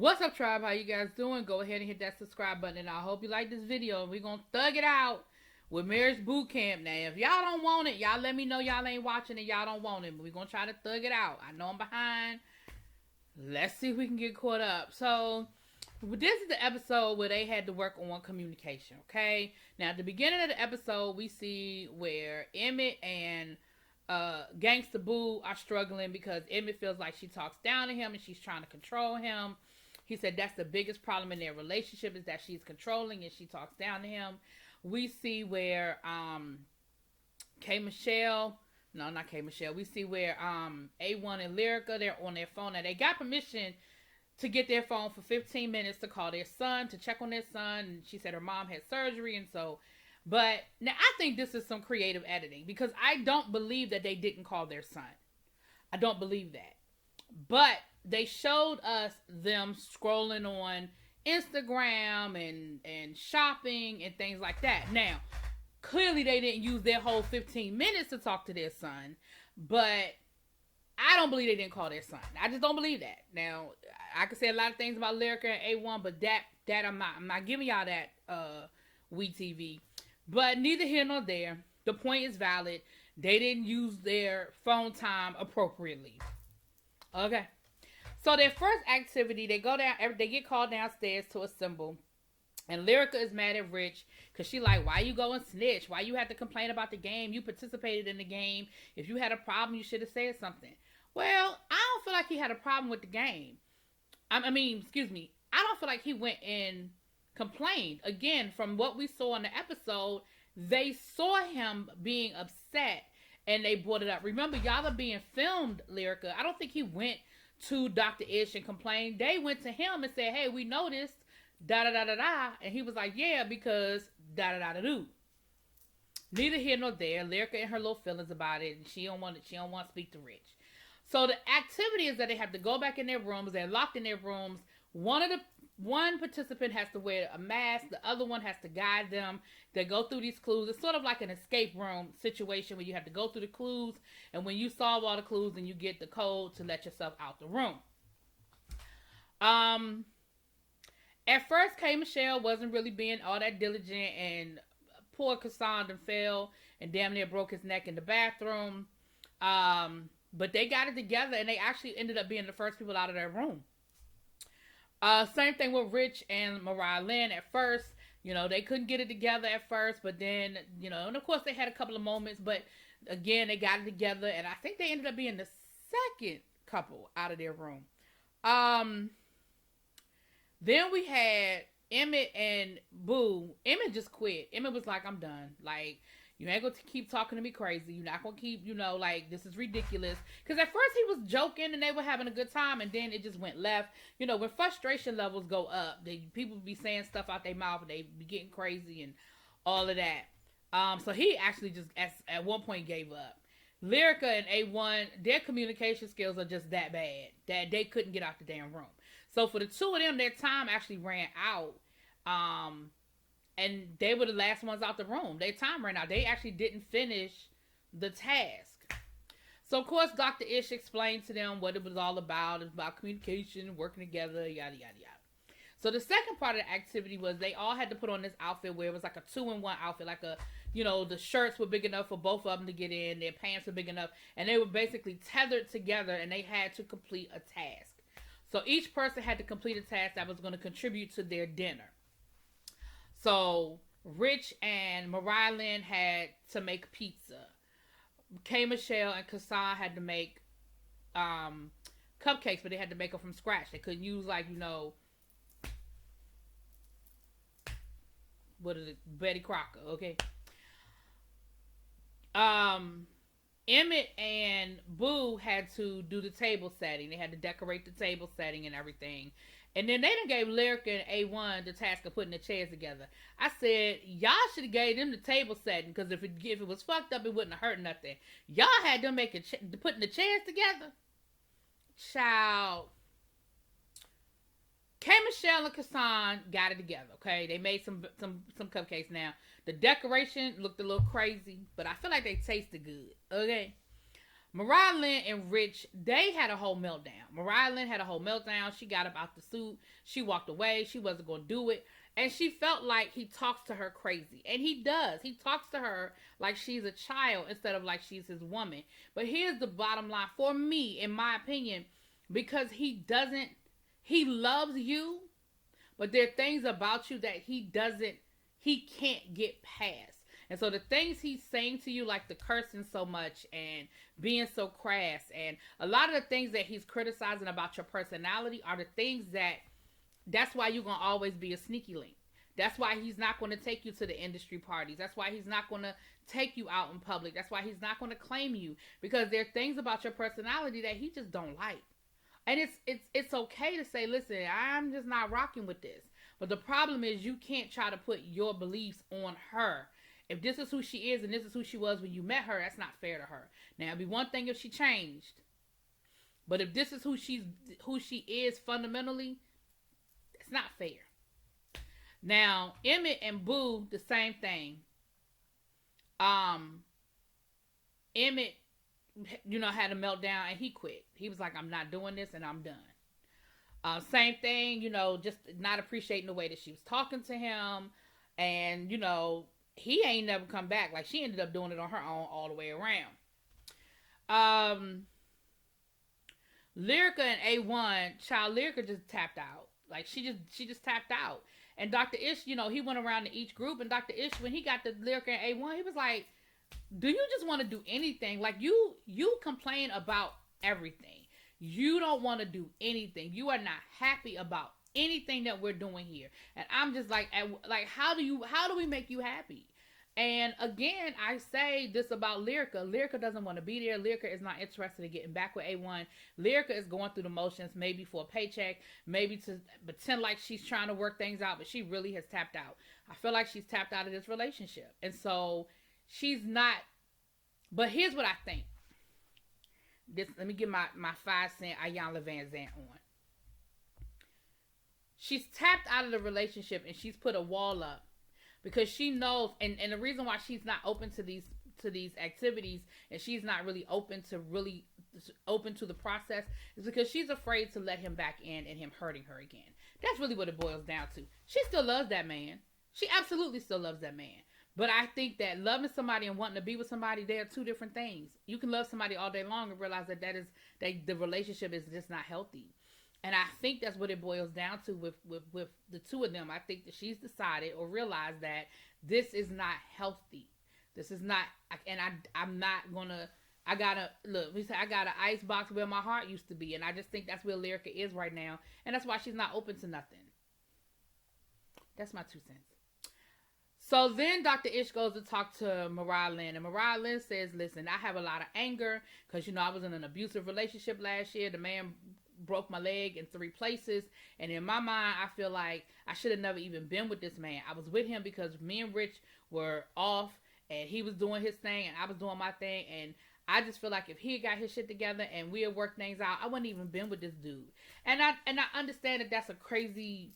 What's up, tribe? How you guys doing? Go ahead and hit that subscribe button, and I hope you like this video. We're gonna thug it out with Marriage Bootcamp. Now, if y'all don't want it, y'all let me know y'all ain't watching and y'all don't want it. But we're gonna try to thug it out. I know I'm behind. Let's see if we can get caught up. So, this is the episode where they had to work on communication, okay? Now, at the beginning of the episode, we see where Emmett and Gangsta Boo are struggling because Emmett feels like she talks down to him and she's trying to control him. He said that's the biggest problem in their relationship is that she's controlling and she talks down to him. We see where K Michelle, no, not K Michelle. We see where A1 and Lyrica, they're on their phone. Now they got permission to get their phone for 15 minutes to call their son, to check on their son. And she said her mom had surgery, and so. But now I think this is some creative editing because I don't believe that they didn't call their son. I don't believe that. But they showed us them scrolling on Instagram and shopping and things like that. Now, clearly they didn't use their whole 15 minutes to talk to their son, but I don't believe they didn't call their son. I just don't believe that. Now, I could say a lot of things about Lyrica and A1, but that I'm not giving y'all that WeTV. But neither here nor there. The point is valid. They didn't use their phone time appropriately. Okay. So their first activity, they go down, they get called downstairs to assemble. And Lyrica is mad at Rich because she like, why you go and snitch? Why you had to complain about the game? You participated in the game. If you had a problem, you should have said something. Well, I don't feel like he had a problem with the game. I don't feel like he went and complained. Again, from what we saw in the episode, they saw him being upset and they brought it up. Remember, y'all are being filmed, Lyrica. I don't think he went to Dr. Ish and complained. They went to him and said, hey, we noticed, da-da-da-da-da. And he was like, yeah, because da-da-da-da-do. Neither here nor there. Lyrica and her little feelings about it, and she don't want to speak to Rich. So the activity is that they have to go back in their rooms. They're locked in their rooms. One participant has to wear a mask. The other one has to guide them. They go through these clues. It's sort of like an escape room situation where you have to go through the clues. And when you solve all the clues, then you get the code to let yourself out the room. At first, K Michelle wasn't really being all that diligent. And poor Cassandra fell and damn near broke his neck in the bathroom. But they got it together and they actually ended up being the first people out of their room. Same thing with Rich and Mariah Lynn at first. You know, they couldn't get it together at first, but then, you know, and of course they had a couple of moments, but again, they got it together, and I think they ended up being the second couple out of their room. Then we had Emmett and Boo. Emmett just quit. Emmett was like, I'm done. Like, you ain't going to keep talking to me crazy. You're not going to keep, like, this is ridiculous. Because at first he was joking and they were having a good time, and then it just went left. You know, when frustration levels go up, people be saying stuff out their mouth and they be getting crazy and all of that. So he actually just, at one point, gave up. Lyrica and A1, their communication skills are just that bad that they couldn't get out the damn room. So for the two of them, their time actually ran out. And they were the last ones out the room. Their time ran out. They actually didn't finish the task. So, of course, Dr. Ish explained to them what it was all about. It was about communication, working together, yada, yada, yada. So, the second part of the activity was they all had to put on this outfit where it was like a 2-in-1 outfit. Like the shirts were big enough for both of them to get in. Their pants were big enough. And they were basically tethered together and they had to complete a task. So, each person had to complete a task that was going to contribute to their dinner. So, Rich and Mariah Lynn had to make pizza. K Michelle and Kassan had to make cupcakes, but they had to make them from scratch. They couldn't use, what is it? Betty Crocker, okay? Emmett and Boo had to do the table setting. They had to decorate the table setting and everything. And then they done gave Lyrica and A1 the task of putting the chairs together. I said, y'all should have gave them the table setting, because if it was fucked up, it wouldn't have hurt nothing. Y'all had them putting the chairs together. Child. K Michelle and Kassan got it together, okay? They made some cupcakes now. The decoration looked a little crazy, but I feel like they tasted good, okay? Mariah Lynn and Rich, they had a whole meltdown. Mariah Lynn had a whole meltdown. She got up out the suit. She walked away. She wasn't going to do it. And she felt like he talks to her crazy. And he does. He talks to her like she's a child instead of like she's his woman. But here's the bottom line for me, in my opinion, because he loves you, but there are things about you that he can't get past. And so the things he's saying to you, like the cursing so much and being so crass, and a lot of the things that he's criticizing about your personality are the things that's why you're going to always be a sneaky link. That's why he's not going to take you to the industry parties. That's why he's not going to take you out in public. That's why he's not going to claim you, because there are things about your personality that he just don't like. And it's okay to say, listen, I'm just not rocking with this. But the problem is you can't try to put your beliefs on her. If this is who she is and this is who she was when you met her, that's not fair to her. Now, it'd be one thing if she changed. But if this is who she is fundamentally, it's not fair. Now, Emmett and Boo, the same thing. Emmett, had a meltdown and he quit. He was like, I'm not doing this and I'm done. Same thing, just not appreciating the way that she was talking to him. And, he ain't never come back. Like, she ended up doing it on her own all the way around. Lyrica and A1, child, Lyrica just tapped out. Like, she just tapped out. And Dr. Ish, he went around to each group, and Dr. Ish, when he got the Lyrica and A1, he was like, do you just want to do anything? Like, you complain about everything. You don't want to do anything. You are not happy about anything that we're doing here. And I'm just like, how do we make you happy? And again, I say this about Lyrica. Lyrica doesn't want to be there. Lyrica is not interested in getting back with A1. Lyrica is going through the motions, maybe for a paycheck, maybe to pretend like she's trying to work things out, but she really has tapped out. I feel like she's tapped out of this relationship. And so she's not, but here's what I think. Let me get my 5-cent Ayanna Van Zant on. She's tapped out of the relationship and she's put a wall up because she knows, and the reason why she's not open to these activities and she's not really open to the process is because she's afraid to let him back in and him hurting her again. That's really what it boils down to. She still loves that man. She absolutely still loves that man. But I think that loving somebody and wanting to be with somebody, they are two different things. You can love somebody all day long and realize that the relationship is just not healthy. And I think that's what it boils down to with the two of them. I think that she's decided or realized that this is not healthy. This is not, and I'm not gonna, I got an ice box where my heart used to be. And I just think that's where Lyrica is right now. And that's why she's not open to nothing. That's my 2 cents. So then Dr. Ish goes to talk to Mariah Lynn. And Mariah Lynn says, listen, I have a lot of anger because, I was in an abusive relationship last year. The man broke my leg in 3 places. And in my mind, I feel like I should have never even been with this man. I was with him because me and Rich were off and he was doing his thing and I was doing my thing. And I just feel like if he had got his shit together and we had worked things out, I wouldn't even been with this dude. And I understand that that's a crazy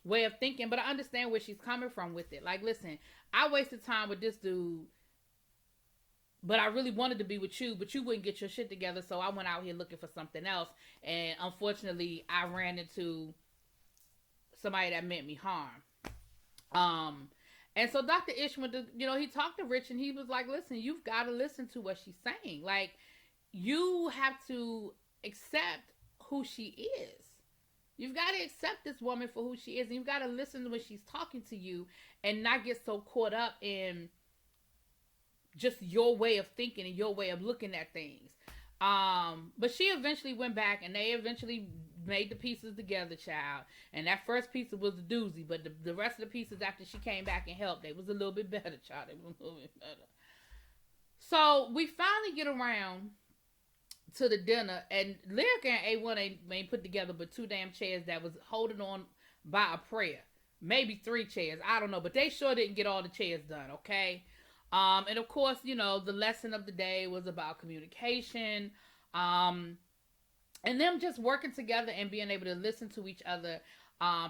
way of thinking, but I understand where she's coming from with it. Like, listen, I wasted time with this dude, but I really wanted to be with you, but you wouldn't get your shit together, so I went out here looking for something else, and unfortunately, I ran into somebody that meant me harm. And so Dr. Ish went to, he talked to Rich, and he was like, listen, you've got to listen to what she's saying. Like, you have to accept who she is. You've got to accept this woman for who she is. And you've got to listen when she's talking to you and not get so caught up in just your way of thinking and your way of looking at things. But she eventually went back and they eventually made the pieces together, child. And that first piece was a doozy. But the rest of the pieces after she came back and helped, they was a little bit better, child. They was a little bit better. So we finally get around to the dinner, and Lyrica and A1 ain't put together but 2 damn chairs that was holding on by a prayer. Maybe 3 chairs, I don't know, but they sure didn't get all the chairs done, okay? And of course, the lesson of the day was about communication, and them just working together and being able to listen to each other.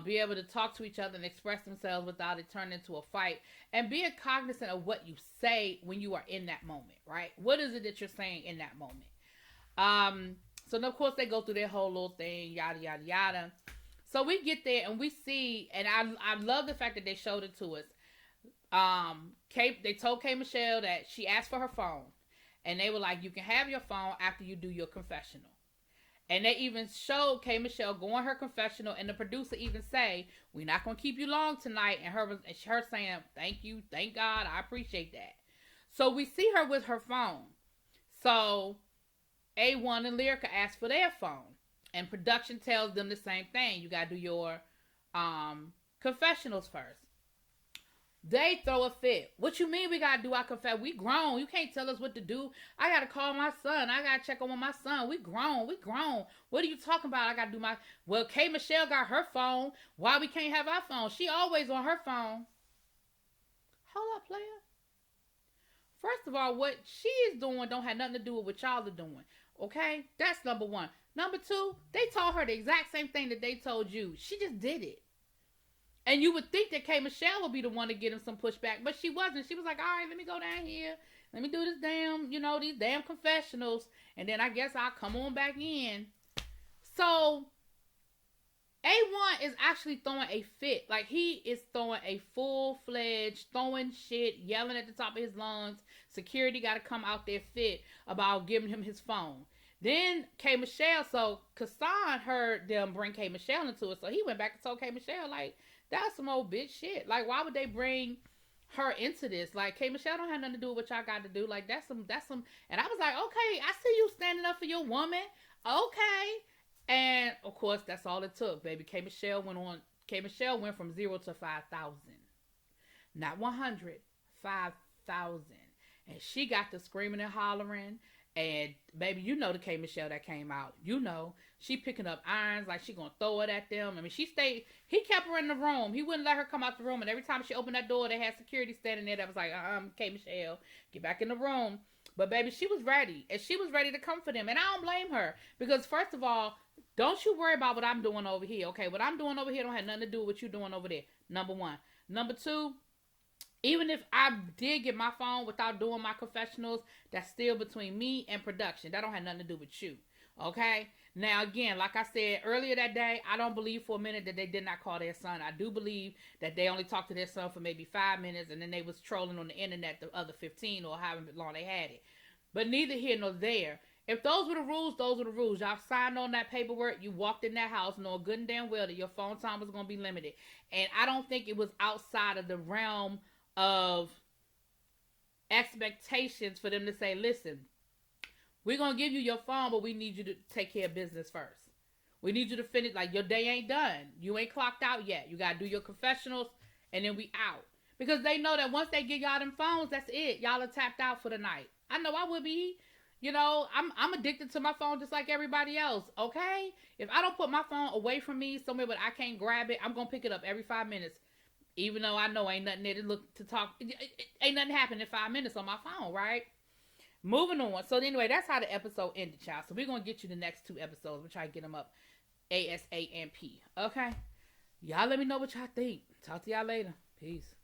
be able to talk to each other and express themselves without it turning into a fight, and being cognizant of what you say when you are in that moment, right? What is it that you're saying in that moment? So of course they go through their whole little thing, yada yada yada. So we get there and we see, and I love the fact that they showed it to us. They told K Michelle that she asked for her phone, and they were like, you can have your phone after you do your confessional. And they even showed K Michelle going her confessional, and the producer even say, we're not going to keep you long tonight. And her saying, thank you, thank God, I appreciate that. So we see her with her phone. So A1 and Lyrica ask for their phone. And production tells them the same thing. You got to do your confessionals first. They throw a fit. What you mean we got to do our confession? We grown. You can't tell us what to do. I got to call my son. I got to check on my son. We grown. What are you talking about? I got to do my... Well, K Michelle got her phone. Why we can't have our phone? She always on her phone. Hold up, player. First of all, what she is doing don't have nothing to do with what y'all are doing. Okay? That's number one. Number two, they told her the exact same thing that they told you. She just did it. And you would think that K Michelle would be the one to get him some pushback, but she wasn't. She was like, all right, let me go down here. Let me do this these damn confessionals. And then I guess I'll come on back in. So A1 is actually throwing a fit. Like, he is throwing a full-fledged, throwing shit, yelling at the top of his lungs. Security got to come out there fit about giving him his phone. Then K Michelle, so Kassan heard them bring K Michelle into it. So he went back and told K Michelle, like, that's some old bitch shit. Like, why would they bring her into this? Like, K Michelle don't have nothing to do with what y'all got to do. Like, that's some. And I was like, okay, I see you standing up for your woman. Okay. And of course, that's all it took, baby. K Michelle went from 0 to 5,000. Not 100, 5,000. And she got to screaming and hollering. And baby, you know the K Michelle that came out. You know, she picking up irons like she gonna throw it at them. I mean, he kept her in the room. He wouldn't let her come out the room. And every time she opened that door, they had security standing there that was like, K Michelle, get back in the room. But baby, she was ready. And she was ready to come for them. And I don't blame her. Because first of all, don't you worry about what I'm doing over here. Okay, what I'm doing over here don't have nothing to do with what you're doing over there. Number one. Number two, even if I did get my phone without doing my confessionals, that's still between me and production. That don't have nothing to do with you. Okay? Now, again, like I said earlier that day, I don't believe for a minute that they did not call their son. I do believe that they only talked to their son for maybe 5 minutes, and then they was trolling on the internet the other 15 or however long they had it. But neither here nor there. If those were the rules, those were the rules. Y'all signed on that paperwork. You walked in that house knowing good and damn well that your phone time was going to be limited. And I don't think it was outside of the realm of expectations for them to say, listen, we're going to give you your phone, but we need you to take care of business first. We need you to finish, like, your day ain't done. You ain't clocked out yet. You got to do your confessionals, and then we out. Because they know that once they get y'all them phones, that's it. Y'all are tapped out for the night. I know I would be. You know, I'm addicted to my phone just like everybody else, okay? If I don't put my phone away from me somewhere but I can't grab it, I'm going to pick it up every 5 minutes. Even though I know ain't nothing there to look to talk. Ain't nothing happening in 5 minutes on my phone, right? Moving on. So anyway, that's how the episode ended, y'all. So we're going to get you the next 2 episodes. We'll try to get them up ASAP. Okay? Y'all let me know what y'all think. Talk to y'all later. Peace.